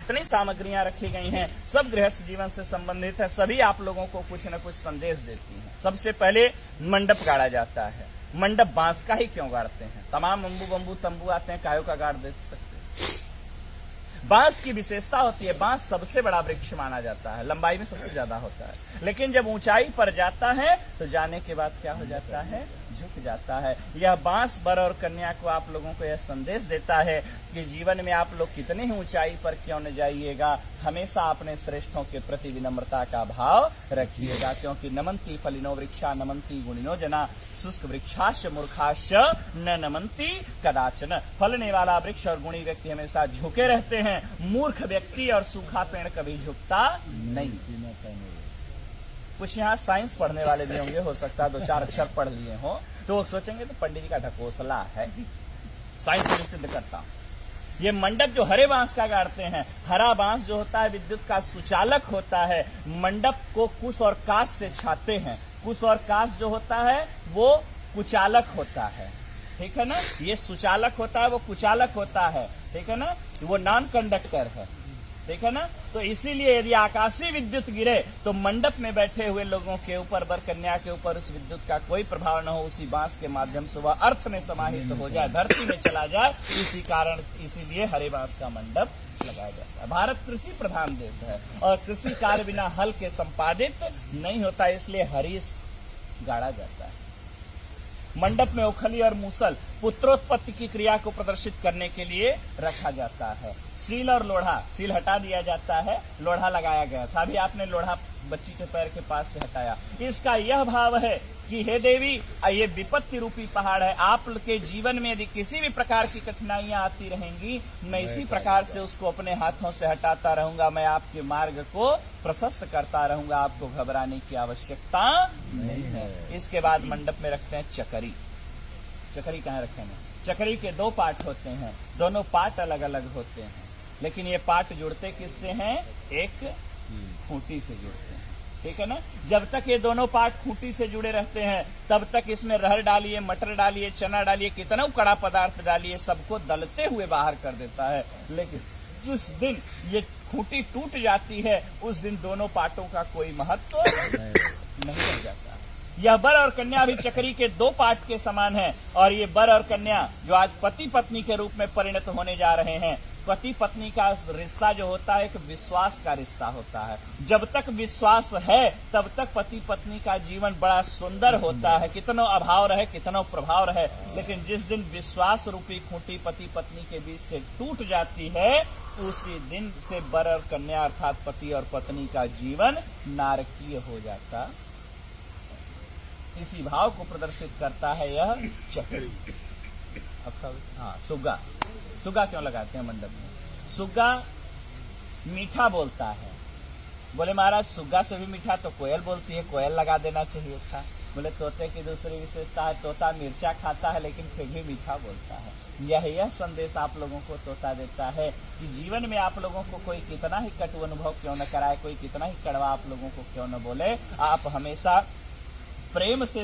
जितनी सामग्रियां रखी गई हैं सब गृहस्थ जीवन से संबंधित है, सभी आप लोगों को कुछ न कुछ संदेश देती हैं। सबसे पहले मंडप गाड़ा जाता है। मंडप बांस का ही क्यों गाड़ते हैं? तमाम अम्बू बम्बू तंबू आते हैं, कायों का गाड़ दे सकते हैं। बांस की विशेषता होती है, बांस सबसे बड़ा वृक्ष माना जाता है, लंबाई में सबसे ज्यादा होता है, लेकिन जब ऊंचाई पर जाता है तो जाने के बाद क्या हो जाता है? झुक जाता है। यह बांस वर और कन्या को आप लोगों को यह संदेश देता है कि जीवन में आप लोग कितने ही ऊंचाई पर क्यों न जाइएगा, हमेशा अपने श्रेष्ठों के प्रति विनम्रता का भाव रखिएगा, क्योंकि नमंती फलिनो वृक्षा नमंती गुणिनो जना शुष्क वृक्षाश मूर्खाश न नमंती कदाचन। फलने वाला वृक्ष और गुणी व्यक्ति हमेशा झुके रहते हैं, मूर्ख व्यक्ति और सूखा पेड़ कभी झुकता नहीं। कुछ यहाँ साइंस पढ़ने वाले भी होंगे, हो सकता है 2-4 अक्षर पढ़ लिए हो तो वो सोचेंगे तो पंडित जी का ढकोसला है। साइंस से सिद्ध करता हूं। ये मंडप जो हरे बांस का गाड़ते हैं, हरा बांस जो होता है विद्युत का सुचालक होता है। मंडप को कुश और काश से छाते हैं। कुश और काश जो होता है वो कुचालक होता है, ठीक है ना। ये सुचालक होता है, वो कुचालक होता है, ठीक है ना। वो नॉन कंडक्टर है, ठीक है ना। तो इसीलिए यदि आकाशीय विद्युत गिरे तो मंडप में बैठे हुए लोगों के ऊपर, वर कन्या के ऊपर उस विद्युत का कोई प्रभाव न हो, उसी बांस के माध्यम से वह अर्थ में समाहित हो जाए, धरती में चला जाए। इसी कारण इसीलिए हरे बांस का मंडप लगाया जाता है। भारत कृषि प्रधान देश है और कृषि कार्य बिना हल के संपादित नहीं होता, इसलिए हरीश गाड़ा जाता है। मंडप में उखली और मूसल पुत्रोत्पत्ति की क्रिया को प्रदर्शित करने के लिए रखा जाता है। सील और लोढ़ा, सील हटा दिया जाता है, लोढ़ा लगाया गया था। अभी आपने लोढ़ा बच्ची के पैर के पास से हटाया। इसका यह भाव है कि हे देवी, ये विपत्ति रूपी पहाड़ है, आपके जीवन में यदि किसी भी प्रकार की कठिनाइयां आती रहेंगी, मैं इसी प्रकार से उसको अपने हाथों से हटाता रहूंगा, मैं आपके मार्ग को प्रशस्त करता रहूंगा, आपको घबराने की आवश्यकता नहीं है। इसके बाद मंडप में रखते हैं चकरी। चकरी कहाँ रखेंगे? चकरी के 2 पार्ट होते हैं, दोनों पार्ट अलग अलग होते हैं, लेकिन ये पार्ट जुड़ते किससे हैं? एक खूंटी से जुड़ते हैं, ठीक है ना। जब तक ये दोनों पार्ट खूंटी से जुड़े रहते हैं तब तक इसमें रहर डालिए, मटर डालिए, चना डालिए, कितना कड़ा पदार्थ डालिए, सबको दलते हुए बाहर कर देता है। लेकिन जिस दिन ये खूंटी टूट जाती है उस दिन दोनों पार्टों का कोई महत्व नहीं रह जाता। यह वर और कन्या भी चकरी के 2 पार्ट के समान है और ये वर और कन्या जो आज पति पत्नी के रूप में परिणत होने जा रहे हैं, पति पत्नी का रिश्ता जो होता है एक विश्वास का रिश्ता होता है। जब तक विश्वास है तब तक पति पत्नी का जीवन बड़ा सुंदर होता है, कितना अभाव रहे, कितना प्रभाव रहे। लेकिन जिस दिन विश्वास रूपी खूंटी पति पत्नी के बीच से टूट जाती है, उसी दिन से वर और कन्या अर्थात पति और पत्नी का जीवन नारकीय हो जाता। इसी भाव को प्रदर्शित करता है यह चकरी। हाँ, सुग्गा। सुग्गा क्यों लगाते हैं मंडप में? सुग्गा मीठा बोलता है। बोले महाराज सुग्गा से भी मीठा तो कोयल बोलती है, कोयल लगा देना चाहिए था। बोले तोते की दूसरी विशेषता है, तोता मिर्चा खाता है लेकिन फिर भी मीठा बोलता है। यह संदेश आप लोगों को तोता देता है कि जीवन में आप लोगों को कोई कितना ही कटु अनुभव क्यों न कराए, कोई कितना ही कड़वा आप लोगों को क्यों न बोले, आप हमेशा प्रेम से